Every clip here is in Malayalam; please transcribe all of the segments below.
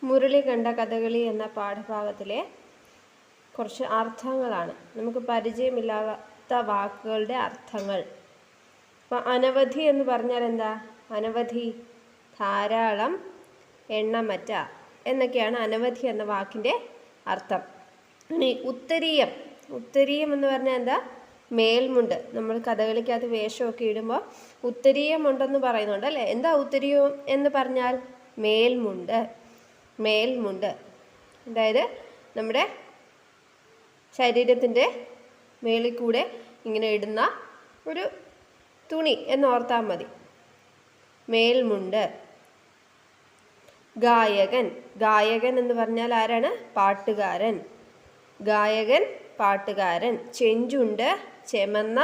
മുരളി കണ്ട കഥകളി എന്ന പാഠഭാഗത്തിലെ കുറച്ച് അർത്ഥങ്ങളാണ്. നമുക്ക് പരിചയമില്ലാത്ത വാക്കുകളുടെ അർത്ഥങ്ങൾ. അപ്പം അനവധി എന്ന് പറഞ്ഞാൽ എന്താ? അനവധി, ധാരാളം, എണ്ണമറ്റ എന്നൊക്കെയാണ് അനവധി എന്ന വാക്കിൻ്റെ അർത്ഥം. ഇനി ഉത്തരീയം. ഉത്തരീയം എന്ന് പറഞ്ഞാൽ എന്താ? മേൽമുണ്ട്. നമ്മൾ കഥകളിക്കകത്ത് വേഷമൊക്കെ ഇടുമ്പോൾ ഉത്തരീയമുണ്ടെന്ന് പറയുന്നുണ്ട് അല്ലേ? എന്താ ഉത്തരീയം എന്ന് പറഞ്ഞാൽ? മേൽമുണ്ട്. മേൽമുണ്ട് അതായത് നമ്മുടെ ശരീരത്തിൻ്റെ മേളിൽ കൂടെ ഇങ്ങനെ ഇടുന്ന ഒരു തുണി എന്നോർത്താൽ മതി. മേൽമുണ്ട്. ഗായകൻ. ഗായകൻ എന്ന് പറഞ്ഞാൽ ആരാണ്? പാട്ടുകാരൻ. ഗായകൻ, പാട്ടുകാരൻ. ചെഞ്ചുണ്ട്, ചെമന്ന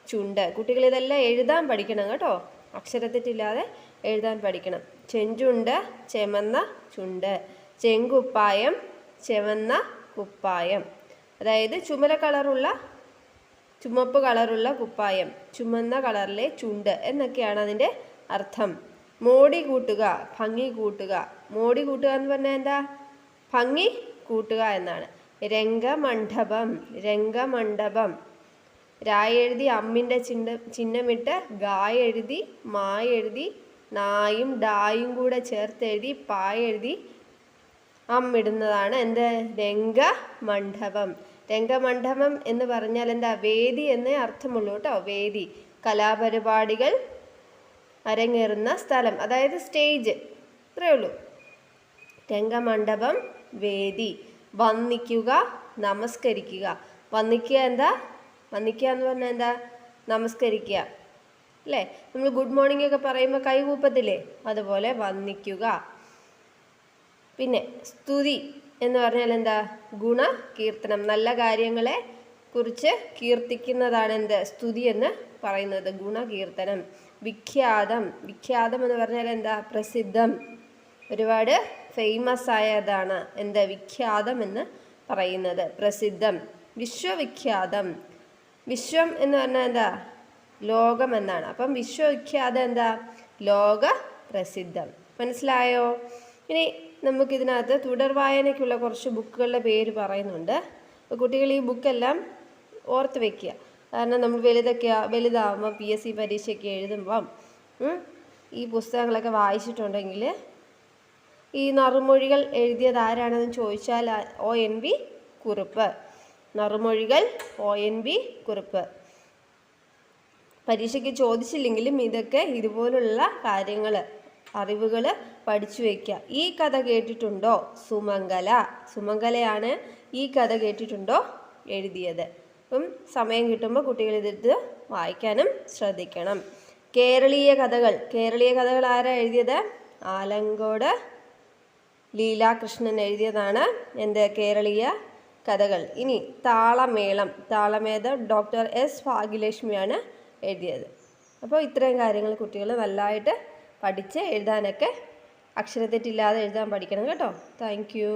ചുണ്ട്. കുട്ടികൾ ഇതെല്ലാം എഴുതാൻ പഠിക്കണം കേട്ടോ. അക്ഷരത്തെറ്റില്ലാതെ എഴുതാൻ പഠിക്കണം. ചെഞ്ചുണ്ട്, ചെമന്ന ചുണ്ട്. ചെങ്കുപ്പായം, ചെമന്ന കുപ്പായം. അതായത് ചുമപ്പ് കളറുള്ള കുപ്പായം, ചുമന്ന കളറിലെ ചുണ്ട് എന്നൊക്കെയാണ് അതിൻ്റെ അർത്ഥം. മോടി കൂട്ടുക, ഭംഗി കൂട്ടുക. മോടി കൂട്ടുക എന്ന് പറഞ്ഞാൽ എന്താ? ഭംഗി കൂട്ടുക എന്നാണ്. രംഗമണ്ഡപം. രംഗമണ്ഡപം. രായെഴുതി അമ്മിൻ്റെ ചിഹ്നമിട്ട് ഗായെഴുതി മായെഴുതി നായും ഡായും കൂടെ ചേർത്തെഴുതി പായെഴുതി അമ്മിടുന്നതാണ് എന്ത്? രംഗമണ്ഡപം. രംഗമണ്ഡപം എന്ന് പറഞ്ഞാൽ എന്താ? വേദി എന്നേ അർത്ഥമുള്ളൂ കേട്ടോ. വേദി, കലാപരിപാടികൾ അരങ്ങേറുന്ന സ്ഥലം, അതായത് സ്റ്റേജ്. ഇത്രയേ ഉള്ളൂ. രംഗമണ്ഡപം, വേദി. വന്ദിക്കുക, നമസ്കരിക്കുക. വന്ദിക്കുക എന്താ? വന്ദിക്കുക എന്ന് പറഞ്ഞാൽ എന്താ? നമസ്കരിക്കുക അല്ലേ? നമ്മൾ ഗുഡ് മോർണിംഗ് ഒക്കെ പറയുമ്പോൾ കൈ കൂപ്പത്തില്ലേ? അതുപോലെ വന്ദിക്കുക. പിന്നെ സ്തുതി എന്ന് പറഞ്ഞാൽ എന്താ? ഗുണകീർത്തനം. നല്ല കാര്യങ്ങളെ കുറിച്ച് കീർത്തിക്കുന്നതാണ് എന്ത്? സ്തുതി എന്ന് പറയുന്നത്. ഗുണകീർത്തനം. വിഖ്യാതം. വിഖ്യാതം എന്ന് പറഞ്ഞാൽ എന്താ? പ്രസിദ്ധം. ഒരുപാട് ഫേമസ് ആയതാണ് എന്ത്? വിഖ്യാതം എന്ന് പറയുന്നത്. പ്രസിദ്ധം. വിശ്വവിഖ്യാതം. വിശ്വം എന്ന് പറഞ്ഞാൽ എന്താ? ലോകം എന്നാണ്. അപ്പം വിശ്വവിഖ്യാതം എന്താ? ലോക പ്രസിദ്ധം. മനസ്സിലായോ? ഇനി നമുക്കിതിനകത്ത് തുടർ വായനയ്ക്കുള്ള കുറച്ച് ബുക്കുകളുടെ പേര് പറയുന്നുണ്ട്. കുട്ടികൾ ഈ ബുക്കെല്ലാം ഓർത്ത് വയ്ക്കുക. കാരണം നമ്മൾ വലുതാകുമ്പോൾ PSC പരീക്ഷയ്ക്ക് എഴുതുമ്പം ഈ പുസ്തകങ്ങളൊക്കെ വായിച്ചിട്ടുണ്ടെങ്കിൽ ഈ നറുമൊഴികൾ എഴുതിയത് ആരാണെന്ന് ചോദിച്ചാൽ ONV കുറുപ്പ്. നറുമൊഴികൾ ONV കുറുപ്പ്. പരീക്ഷയ്ക്ക് ചോദിച്ചില്ലെങ്കിലും ഇതുപോലുള്ള കാര്യങ്ങൾ, അറിവുകൾ പഠിച്ചു വയ്ക്കുക. ഈ കഥ കേട്ടിട്ടുണ്ടോ? സുമംഗല. സുമംഗലയാണ് ഈ കഥ കേട്ടിട്ടുണ്ടോ എഴുതിയത്. അപ്പം സമയം കിട്ടുമ്പോൾ കുട്ടികൾ ഇതെടുത്ത് വായിക്കാനും ശ്രദ്ധിക്കണം. കേരളീയ കഥകൾ. കേരളീയ കഥകൾ ആരാ എഴുതിയത്? ആലങ്കോട് ലീലാകൃഷ്ണൻ എഴുതിയതാണ് എന്ത്? കേരളീയ കഥകൾ. ഇനി താളമേളം. താളമേളം ഡോക്ടർ S ഭാഗ്യലക്ഷ്മിയാണ് എഴുതിയത്. അപ്പോൾ ഇത്രയും കാര്യങ്ങൾ കുട്ടികൾ നല്ലതായിട്ട് പഠിച്ച് എഴുതാനൊക്കെ അക്ഷരത്തെറ്റില്ലാതെ എഴുതാൻ പഠിക്കണം കേട്ടോ. Thank you.